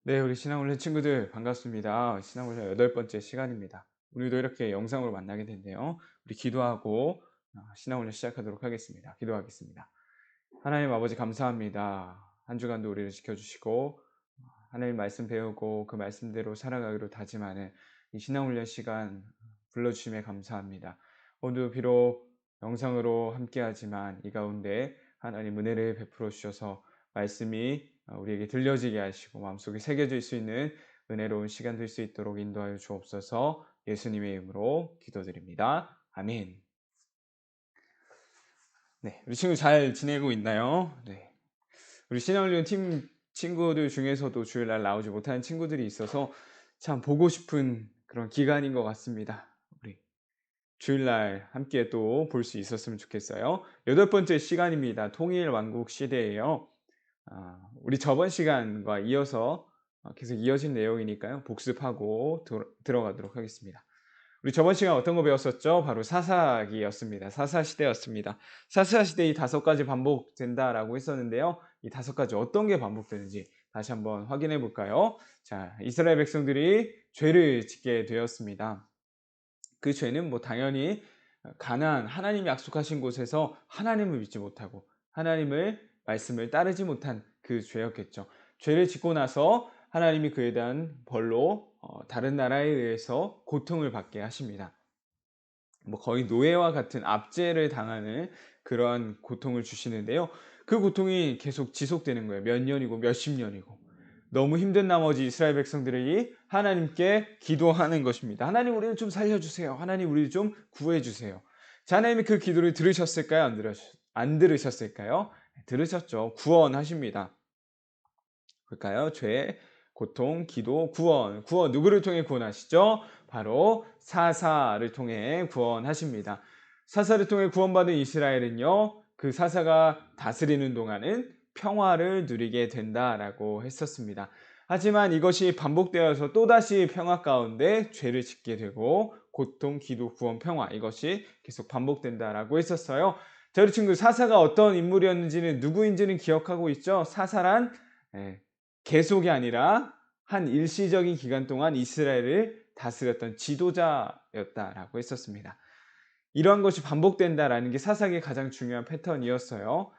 네, 우리 신앙훈련 친구들 반갑습니다. 신앙훈련 8번째 시간입니다. 오늘도 이렇게 영상으로 만나게 됐네요. 우리 기도하고 신앙훈련 시작하도록 하겠습니다. 기도하겠습니다. 하나님 아버지 감사합니다. 한 주간도 우리를 지켜주시고 하나님 말씀 배우고 그 말씀대로 살아가기로 다짐하는 이 신앙훈련 시간 불러주심에 감사합니다. 오늘도 비록 영상으로 함께하지만 이 가운데 하나님 은혜를 베풀어 주셔서 말씀이 우리에게 들려지게 하시고 마음속에 새겨질 수 있는 은혜로운 시간 될 수 있도록 인도하여 주옵소서. 예수님의 이름으로 기도드립니다. 아멘. 네, 우리 친구 잘 지내고 있나요? 네. 우리 신앙훈련 팀 친구들 중에서도 주일날 나오지 못하는 친구들이 있어서 참 보고 싶은 그런 기간인 것 같습니다. 우리 주일날 함께 또 볼 수 있었으면 좋겠어요. 8번째 시간입니다. 통일 왕국 시대예요. 우리 저번 시간과 이어서 계속 이어진 내용이니까요. 복습하고 들어가도록 하겠습니다. 우리 저번 시간 어떤 거 배웠었죠? 바로 사사기였습니다. 사사시대였습니다. 사사시대 이 5가지 반복된다라고 했었는데요. 이 5가지 어떤 게 반복되는지 다시 한번 확인해 볼까요? 자, 이스라엘 백성들이 죄를 짓게 되었습니다. 그 죄는 뭐 당연히 가나안 하나님이 약속하신 곳에서 하나님을 믿지 못하고 하나님의 말씀을 따르지 못한 그 죄였겠죠. 죄를 짓고 나서 하나님이 그에 대한 벌로 다른 나라에 의해서 고통을 받게 하십니다. 뭐 거의 노예와 같은 압제를 당하는 그러한 고통을 주시는데요. 그 고통이 계속 지속되는 거예요. 몇 년이고 몇십 년이고. 너무 힘든 나머지 이스라엘 백성들이 하나님께 기도하는 것입니다. 하나님 우리를 좀 살려주세요. 하나님 우리를 좀 구해주세요. 자, 하나님이 그 기도를 들으셨을까요? 안 들으셨을까요? 들으셨죠. 구원하십니다. 볼까요? 죄, 고통, 기도, 구원. 구원 누구를 통해 구원하시죠? 바로 사사를 통해 구원하십니다. 사사를 통해 구원받은 이스라엘은요. 그 사사가 다스리는 동안은 평화를 누리게 된다라고 했었습니다. 하지만 이것이 반복되어서 또다시 평화 가운데 죄를 짓게 되고 고통, 기도, 구원, 평화 이것이 계속 반복된다라고 했었어요. 자, 우리 친구 사사가 어떤 인물이었는지는 누구인지는 기억하고 있죠? 사사란 계속이 아니라 한 일시적인 기간 동안 이스라엘을 다스렸던 지도자였다라고 했었습니다. 이러한 것이 반복된다라는 게 사사기의 가장 중요한 패턴이었어요.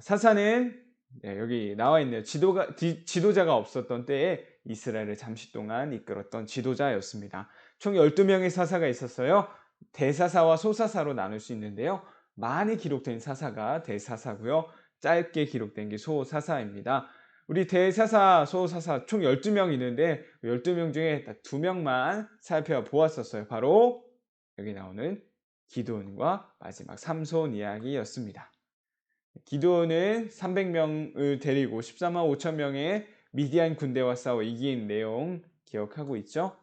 사사는 여기 나와 있네요. 지도자가 없었던 때에 이스라엘을 잠시 동안 이끌었던 지도자였습니다. 총 12명의 사사가 있었어요. 대사사와 소사사로 나눌 수 있는데요. 많이 기록된 사사가 대사사고요. 짧게 기록된 게 소사사입니다. 우리 대사사, 소사사 총 12명 있는데 12명 중에 딱 2명만 살펴보았었어요. 바로 여기 나오는 기드온과 마지막 삼손 이야기였습니다. 기드온은 300명을 데리고 14만 5천 명의 미디안 군대와 싸워 이긴 내용 기억하고 있죠?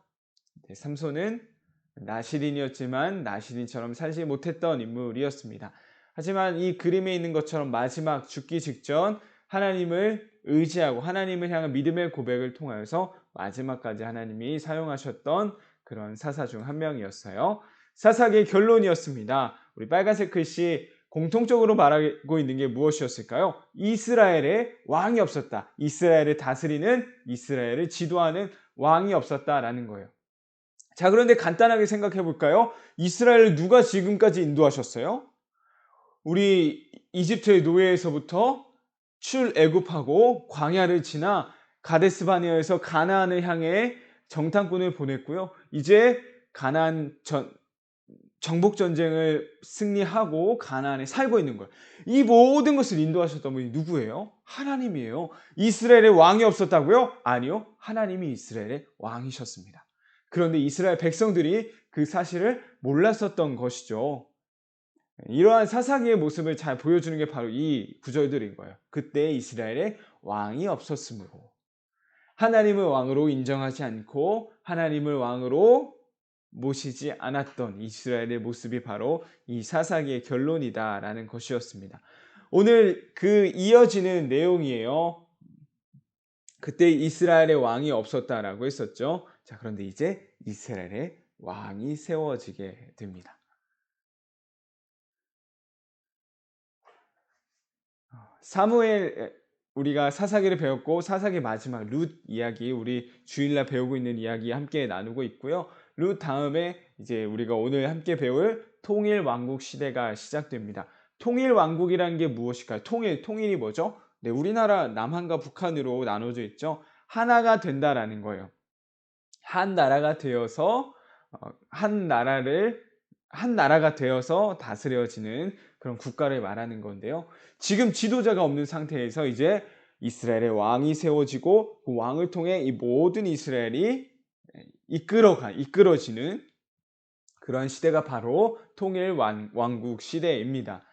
네, 삼손은 나시린이었지만 나시린처럼 살지 못했던 인물이었습니다. 하지만 이 그림에 있는 것처럼 마지막 죽기 직전 하나님을 의지하고 하나님을 향한 믿음의 고백을 통하여서 마지막까지 하나님이 사용하셨던 그런 사사 중 한 명이었어요. 사사기의 결론이었습니다. 우리 빨간색 글씨 공통적으로 말하고 있는 게 무엇이었을까요? 이스라엘에 왕이 없었다. 이스라엘을 다스리는, 이스라엘을 지도하는 왕이 없었다라는 거예요. 자, 그런데 간단하게 생각해 볼까요? 이스라엘을 누가 지금까지 인도하셨어요? 우리 이집트의 노예에서부터 출애굽하고 광야를 지나 가데스 바네아에서 가나안을 향해 정탐꾼을 보냈고요. 이제 가나안 정복 전쟁을 승리하고 가나안에 살고 있는 거예요. 이 모든 것을 인도하셨던 분이 누구예요? 하나님이에요. 이스라엘에 왕이 없었다고요? 아니요. 하나님이 이스라엘의 왕이셨습니다. 그런데 이스라엘 백성들이 그 사실을 몰랐었던 것이죠. 이러한 사사기의 모습을 잘 보여주는 게 바로 이 구절들인 거예요. 그때 이스라엘에 왕이 없었으므로 하나님을 왕으로 인정하지 않고 하나님을 왕으로 모시지 않았던 이스라엘의 모습이 바로 이 사사기의 결론이다라는 것이었습니다. 오늘 그 이어지는 내용이에요. 그때 이스라엘의 왕이 없었다라고 했었죠. 자, 그런데 이제 이스라엘의 왕이 세워지게 됩니다. 사무엘 우리가 사사기를 배웠고 사사기 마지막 룻 이야기 우리 주일날 배우고 있는 이야기 함께 나누고 있고요. 룻 다음에 이제 우리가 오늘 함께 배울 통일 왕국 시대가 시작됩니다. 통일 왕국이라는 게 무엇일까요? 통일이 뭐죠? 네, 우리나라 남한과 북한으로 나눠져 있죠. 하나가 된다라는 거예요. 한 나라가 되어서 한 나라가 되어서 다스려지는 그런 국가를 말하는 건데요. 지금 지도자가 없는 상태에서 이제 이스라엘의 왕이 세워지고 그 왕을 통해 이 모든 이스라엘이 이끌어지는 그런 시대가 바로 통일 왕국 시대입니다.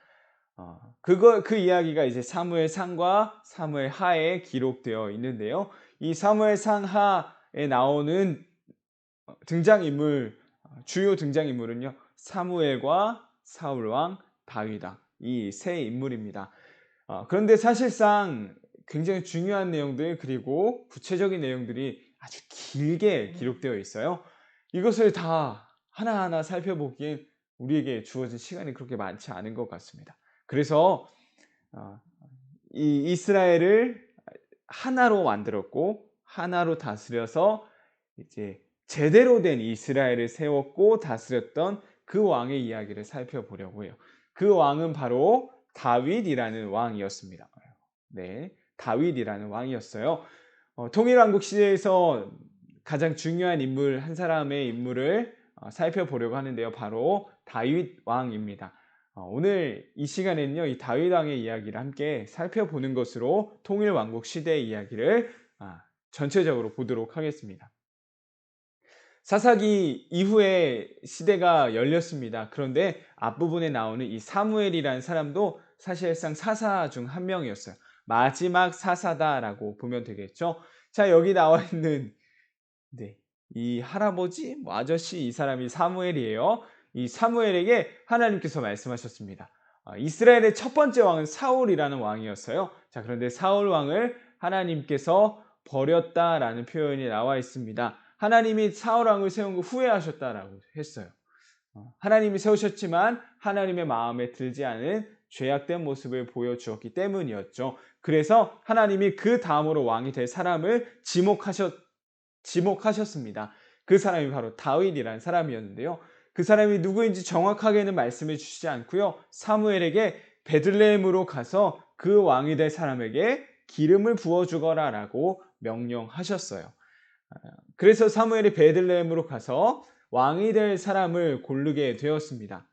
그 이야기가 이제 사무엘 상과 사무엘 하에 기록되어 있는데요. 이 사무엘 상 하에 나오는 주요 등장인물은요. 사무엘과 사울왕, 다윗왕 이 세 인물입니다. 그런데 사실상 굉장히 중요한 내용들 그리고 구체적인 내용들이 아주 길게 기록되어 있어요. 이것을 다 하나하나 살펴보기엔 우리에게 주어진 시간이 그렇게 많지 않은 것 같습니다. 그래서 이 이스라엘을 하나로 만들었고 하나로 다스려서 이제 제대로 된 이스라엘을 세웠고 다스렸던 그 왕의 이야기를 살펴보려고 해요. 그 왕은 바로 다윗이라는 왕이었습니다. 네, 다윗이라는 왕이었어요. 통일왕국 시대에서 가장 중요한 인물 한 사람의 인물을 살펴보려고 하는데요. 바로 다윗 왕입니다. 오늘 이 시간에는요, 이 다윗 왕의 이야기를 함께 살펴보는 것으로 통일왕국 시대의 이야기를 전체적으로 보도록 하겠습니다. 사사기 이후에 시대가 열렸습니다. 그런데 앞부분에 나오는 이 사무엘이라는 사람도 사실상 사사 중 한 명이었어요. 마지막 사사다라고 보면 되겠죠. 자, 여기 나와 있는 이 할아버지, 아저씨 이 사람이 사무엘이에요. 이 사무엘에게 하나님께서 말씀하셨습니다. 이스라엘의 첫 번째 왕은 사울이라는 왕이었어요. 자, 그런데 사울 왕을 하나님께서 버렸다라는 표현이 나와 있습니다. 하나님이 사울 왕을 세운 거 후회하셨다라고 했어요. 하나님이 세우셨지만 하나님의 마음에 들지 않은 죄악된 모습을 보여주었기 때문이었죠. 그래서 하나님이 그 다음으로 왕이 될 사람을 지목하셨습니다. 그 사람이 바로 다윗이라는 사람이었는데요. 그 사람이 누구인지 정확하게는 말씀해 주시지 않고요. 사무엘에게 베들레헴으로 가서 그 왕이 될 사람에게 기름을 부어 주거라라고 명령하셨어요. 그래서 사무엘이 베들레헴으로 가서 왕이 될 사람을 고르게 되었습니다.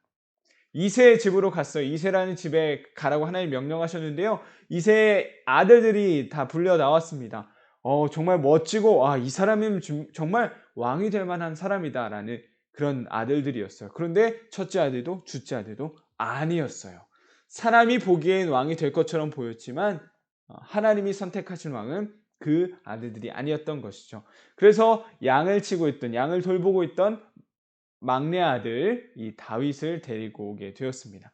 이새의 집으로 갔어요. 이새라는 집에 가라고 하나님 명령하셨는데요. 이새의 아들들이 다 불려 나왔습니다. 정말 멋지고 이 사람은 정말 왕이 될 만한 사람이다라는 그런 아들들이었어요. 그런데 첫째 아들도 둘째 아들도 아니었어요. 사람이 보기엔 왕이 될 것처럼 보였지만 하나님이 선택하신 왕은 그 아들들이 아니었던 것이죠. 그래서 양을 돌보고 있던 막내 아들 이 다윗을 데리고 오게 되었습니다.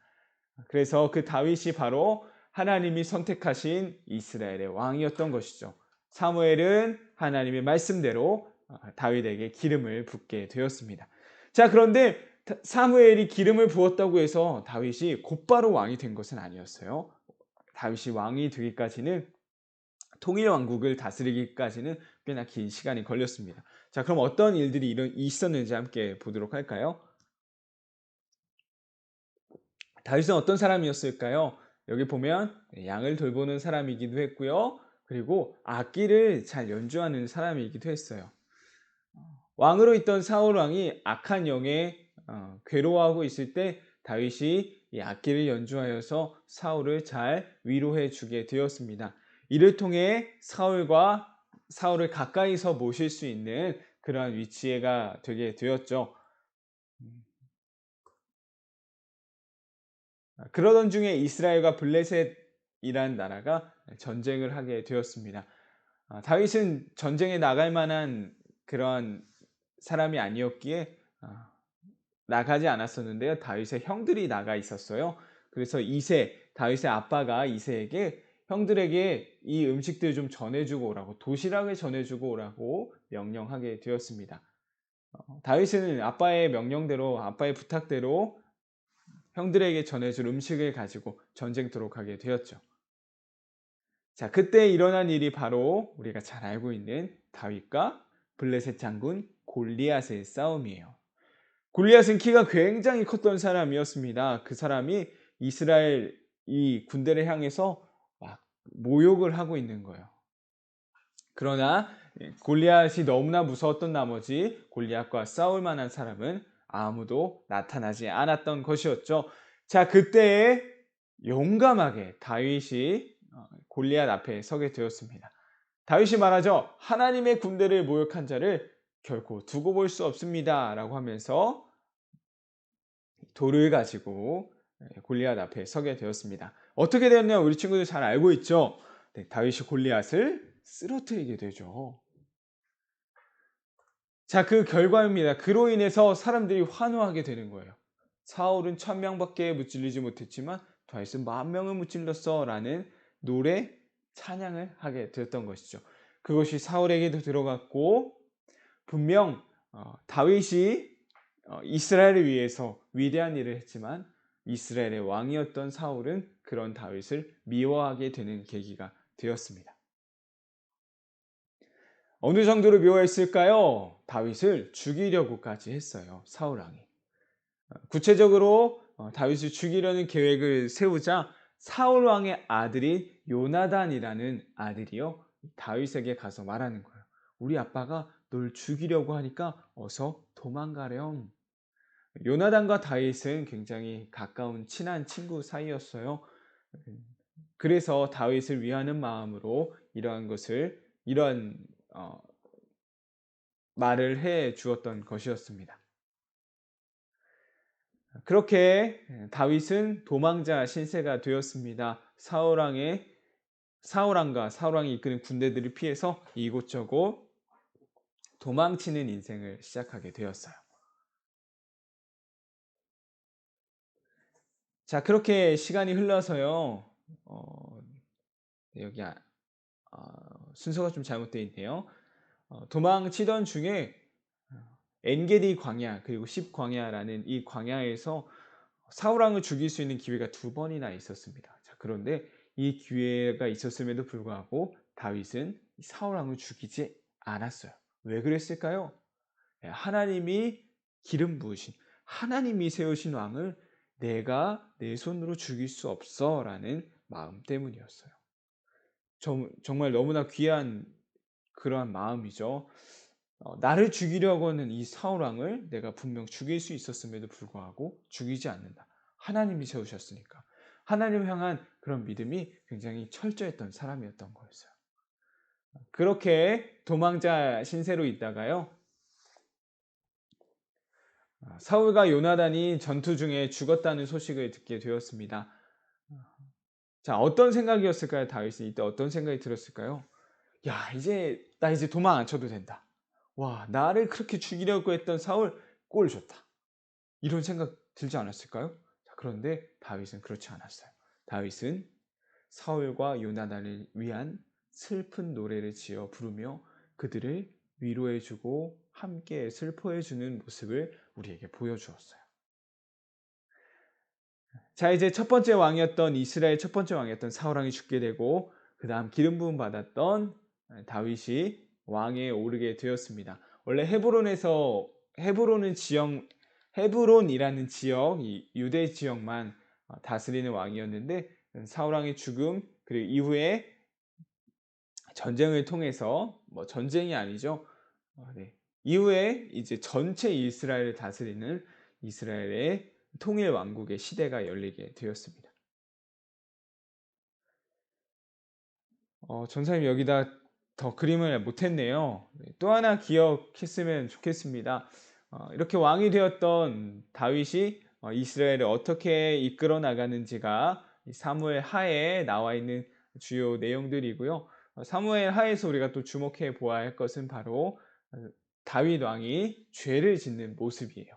그래서 그 다윗이 바로 하나님이 선택하신 이스라엘의 왕이었던 것이죠. 사무엘은 하나님의 말씀대로 다윗에게 기름을 붓게 되었습니다. 자, 그런데 사무엘이 기름을 부었다고 해서 다윗이 곧바로 왕이 된 것은 아니었어요. 다윗이 왕이 되기까지는 통일 왕국을 다스리기까지는 꽤나 긴 시간이 걸렸습니다. 자, 그럼 어떤 일들이 있었는지 함께 보도록 할까요? 다윗은 어떤 사람이었을까요? 여기 보면 양을 돌보는 사람이기도 했고요. 그리고 악기를 잘 연주하는 사람이기도 했어요. 왕으로 있던 사울 왕이 악한 영에 괴로워하고 있을 때 다윗이 이 악기를 연주하여서 사울을 잘 위로해 주게 되었습니다. 이를 통해 사울을 가까이서 모실 수 있는 그러한 위치가 되게 되었죠. 그러던 중에 이스라엘과 블레셋이라는 나라가 전쟁을 하게 되었습니다. 다윗은 전쟁에 나갈 만한 그런 사람이 아니었기에 나가지 않았었는데요. 다윗의 형들이 나가 있었어요. 그래서 다윗의 아빠가 이새에게 형들에게 이 음식들 좀 전해주고 오라고, 도시락을 전해주고 오라고 명령하게 되었습니다. 다윗은 아빠의 부탁대로 형들에게 전해줄 음식을 가지고 전쟁터로 가게 되었죠. 자, 그때 일어난 일이 바로 우리가 잘 알고 있는 다윗과 블레셋 장군 골리앗의 싸움이에요. 골리앗은 키가 굉장히 컸던 사람이었습니다. 그 사람이 이스라엘 이 군대를 향해서 막 모욕을 하고 있는 거예요. 그러나 골리앗이 너무나 무서웠던 나머지 골리앗과 싸울 만한 사람은 아무도 나타나지 않았던 것이었죠. 자, 그때에 용감하게 다윗이 골리앗 앞에 서게 되었습니다. 다윗이 말하죠. 하나님의 군대를 모욕한 자를 결코 두고 볼 수 없습니다. 라고 하면서 돌을 가지고 골리앗 앞에 서게 되었습니다. 어떻게 되었냐 우리 친구들 잘 알고 있죠. 네, 다윗이 골리앗을 쓰러뜨리게 되죠. 자, 그 결과입니다. 그로 인해서 사람들이 환호하게 되는 거예요. 사울은 1000명밖에 무찔리지 못했지만 다윗은 10,000명을 무찔렀어 라는 노래 찬양을 하게 되었던 것이죠. 그것이 사울에게도 들어갔고 분명 다윗이 이스라엘을 위해서 위대한 일을 했지만 이스라엘의 왕이었던 사울은 그런 다윗을 미워하게 되는 계기가 되었습니다. 어느 정도로 미워했을까요? 다윗을 죽이려고까지 했어요. 사울 왕이. 구체적으로 다윗을 죽이려는 계획을 세우자 사울 왕의 아들인 요나단이라는 아들이요. 다윗에게 가서 말하는 거예요. 우리 아빠가 널 죽이려고 하니까 어서 도망가렴. 요나단과 다윗은 굉장히 가까운 친한 친구 사이였어요. 그래서 다윗을 위하는 마음으로 이러한 말을 해 주었던 것이었습니다. 그렇게 다윗은 도망자 신세가 되었습니다. 사울왕과 사울왕이 이끄는 군대들을 피해서 이곳저곳 도망치는 인생을 시작하게 되었어요. 자, 그렇게 시간이 흘러서요. 여기 순서가 좀 잘못되어 있네요. 도망치던 중에 엔게디 광야 그리고 십 광야라는 이 광야에서 사울왕을 죽일 수 있는 기회가 2번이나 있었습니다. 자, 그런데 이 기회가 있었음에도 불구하고 다윗은 사울왕을 죽이지 않았어요. 왜 그랬을까요? 하나님이 기름 부으신 하나님이 세우신 왕을 내가 내 손으로 죽일 수 없어라는 마음 때문이었어요. 정말 너무나 귀한 그러한 마음이죠. 나를 죽이려고 하는 이 사울 왕을 내가 분명 죽일 수 있었음에도 불구하고 죽이지 않는다. 하나님이 세우셨으니까. 하나님 향한 그런 믿음이 굉장히 철저했던 사람이었던 거였어요. 그렇게 도망자 신세로 있다가요. 사울과 요나단이 전투 중에 죽었다는 소식을 듣게 되었습니다. 자, 어떤 생각이었을까요? 다윗이 이때 어떤 생각이 들었을까요? 야, 나 이제 도망 안 쳐도 된다. 와, 나를 그렇게 죽이려고 했던 사울 꼴 좋다. 이런 생각 들지 않았을까요? 자, 그런데 다윗은 그렇지 않았어요. 다윗은 사울과 요나단을 위한 슬픈 노래를 지어 부르며 그들을 위로해주고 함께 슬퍼해주는 모습을 우리에게 보여주었어요. 자, 이제 이스라엘 첫 번째 왕이었던 사울 왕이 죽게 되고 그 다음 기름 부음 받았던 다윗이 왕에 오르게 되었습니다. 원래 헤브론이라는 지역, 이 유대 지역만 다스리는 왕이었는데 사울 왕의 죽음 그리고 이후에 전쟁을 통해서 전쟁이 아니죠. 네. 이후에 이제 전체 이스라엘을 다스리는 이스라엘의 통일 왕국의 시대가 열리게 되었습니다. 전사님 여기다 더 그림을 못했네요. 또 하나 기억했으면 좋겠습니다. 이렇게 왕이 되었던 다윗이 이스라엘을 어떻게 이끌어 나가는지가 사무엘 하에 나와 있는 주요 내용들이고요. 사무엘 하에서 우리가 또 주목해 보아야 할 것은 바로 다윗 왕이 죄를 짓는 모습이에요.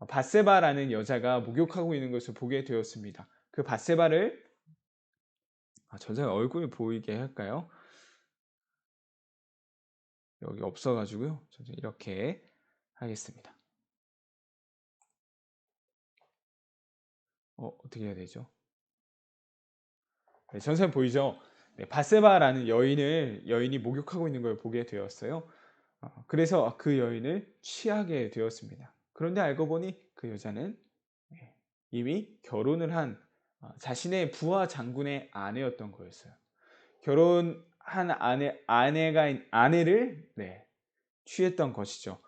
밧세바라는 여자가 목욕하고 있는 것을 보게 되었습니다. 그 밧세바를 전사님 얼굴 보이게 할까요? 여기 없어가지고요. 저는 이렇게 하겠습니다. 어떻게 해야 되죠? 네, 전선 보이죠? 네, 밧세바라는 여인이 목욕하고 있는 걸 보게 되었어요. 그래서 그 여인을 취하게 되었습니다. 그런데 알고 보니 그 여자는 예, 이미 결혼을 한 자신의 부하 장군의 아내였던 거였어요. 결혼한 아내를 네, 취했던 것이죠.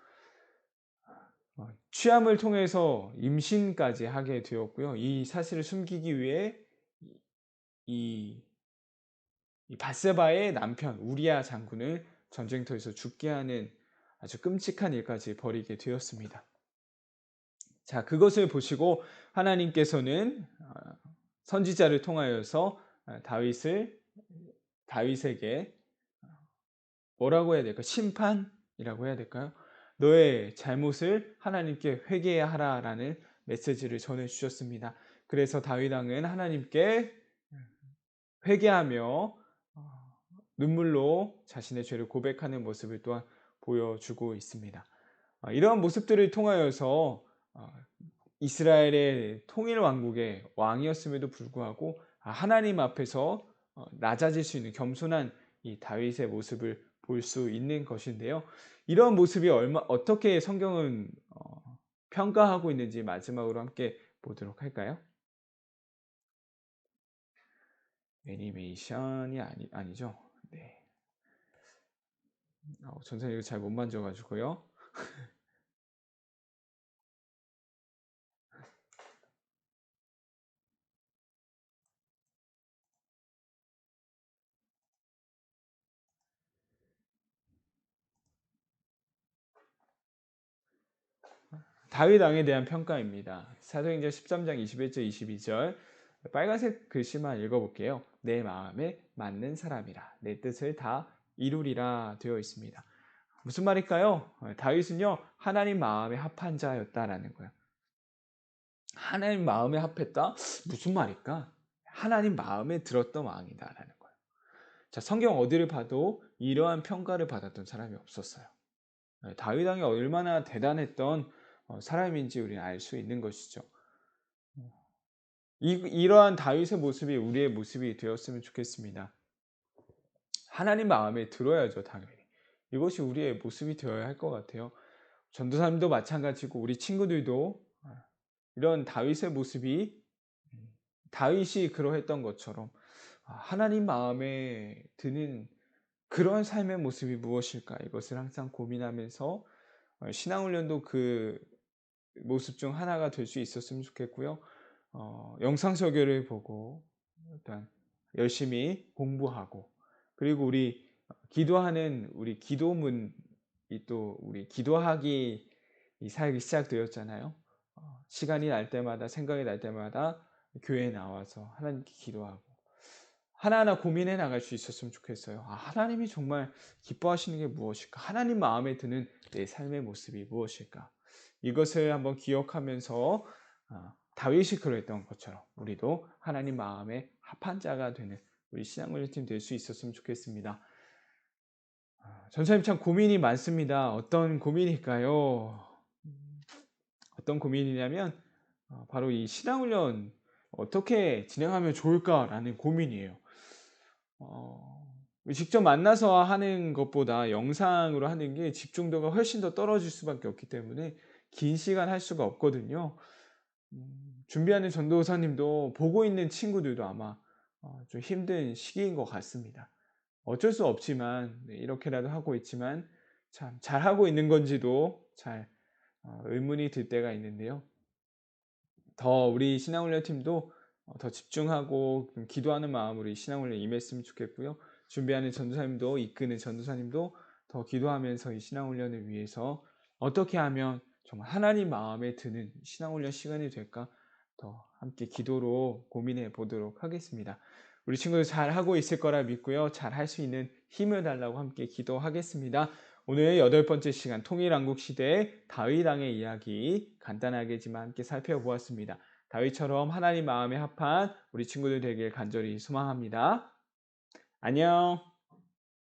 취함을 통해서 임신까지 하게 되었고요. 이 사실을 숨기기 위해 이 이 밧세바의 남편 우리아 장군을 전쟁터에서 죽게 하는 아주 끔찍한 일까지 벌이게 되었습니다. 자, 그것을 보시고 하나님께서는 선지자를 통하여서 다윗에게 뭐라고 해야 될까요? 심판이라고 해야 될까요? 너의 잘못을 하나님께 회개해야 하라라는 메시지를 전해 주셨습니다. 그래서 다윗 왕은 하나님께 회개하며 눈물로 자신의 죄를 고백하는 모습을 또한 보여주고 있습니다. 이러한 모습들을 통하여서 이스라엘의 통일 왕국의 왕이었음에도 불구하고 하나님 앞에서 낮아질 수 있는 겸손한 이 다윗의 모습을 볼 수 있는 것인데요. 이러한 모습이 어떻게 성경은 평가하고 있는지 마지막으로 함께 보도록 할까요? 애니메이션이 아니죠. 네. 전선 이거 잘 못 만져가지고요. 다윗 왕에 대한 평가입니다. 사도행전 13장 21절 22절 빨간색 글씨만 읽어볼게요. 내 마음에 맞는 사람이라 내 뜻을 다 이루리라 되어 있습니다. 무슨 말일까요? 다윗은요 하나님 마음에 합한 자였다라는 거예요. 하나님 마음에 합했다? 무슨 말일까? 하나님 마음에 들었던 왕이다라는 거예요. 자, 성경 어디를 봐도 이러한 평가를 받았던 사람이 없었어요. 다윗 왕이 얼마나 대단했던 사람인지 우리는 알 수 있는 것이죠. 이러한 다윗의 모습이 우리의 모습이 되었으면 좋겠습니다. 하나님 마음에 들어야죠, 당연히. 이것이 우리의 모습이 되어야 할 것 같아요. 전도사님도 마찬가지고 우리 친구들도 이런 다윗의 모습이 다윗이 그러했던 것처럼 하나님 마음에 드는 그런 삶의 모습이 무엇일까 이것을 항상 고민하면서 신앙훈련도 그 모습 중 하나가 될 수 있었으면 좋겠고요. 영상 설교를 보고 일단 열심히 공부하고 그리고 우리 기도하는 우리 기도문이 또 우리 기도하기 이 사역이 시작되었잖아요. 시간이 날 때마다 생각이 날 때마다 교회에 나와서 하나님께 기도하고 하나하나 고민해 나갈 수 있었으면 좋겠어요. 하나님이 정말 기뻐하시는 게 무엇일까? 하나님 마음에 드는 내 삶의 모습이 무엇일까? 이것을 한번 기억하면서 다윗이 그랬던 것처럼 우리도 하나님 마음에 합한 자가 되는 우리 신앙훈련팀 될 수 있었으면 좋겠습니다. 전사님 참 고민이 많습니다. 어떤 고민일까요? 어떤 고민이냐면 바로 이 신앙훈련 어떻게 진행하면 좋을까라는 고민이에요. 직접 만나서 하는 것보다 영상으로 하는 게 집중도가 훨씬 더 떨어질 수밖에 없기 때문에 긴 시간 할 수가 없거든요. 준비하는 전도사님도 보고 있는 친구들도 아마 좀 힘든 시기인 것 같습니다. 어쩔 수 없지만 이렇게라도 하고 있지만 참 잘하고 있는 건지도 잘 의문이 들 때가 있는데요. 더 우리 신앙훈련팀도 더 집중하고 기도하는 마음으로 이 신앙훈련에 임했으면 좋겠고요. 준비하는 전도사님도 이끄는 전도사님도 더 기도하면서 이 신앙훈련을 위해서 어떻게 하면 정말 하나님 마음에 드는 신앙훈련 시간이 될까 더 함께 기도로 고민해 보도록 하겠습니다. 우리 친구들 잘 하고 있을 거라 믿고요. 잘 할 수 있는 힘을 달라고 함께 기도하겠습니다. 오늘 8번째 시간 통일왕국 시대의 다윗 왕의 이야기 간단하게지만 함께 살펴보았습니다. 다윗처럼 하나님 마음에 합한 우리 친구들 되길 간절히 소망합니다. 안녕.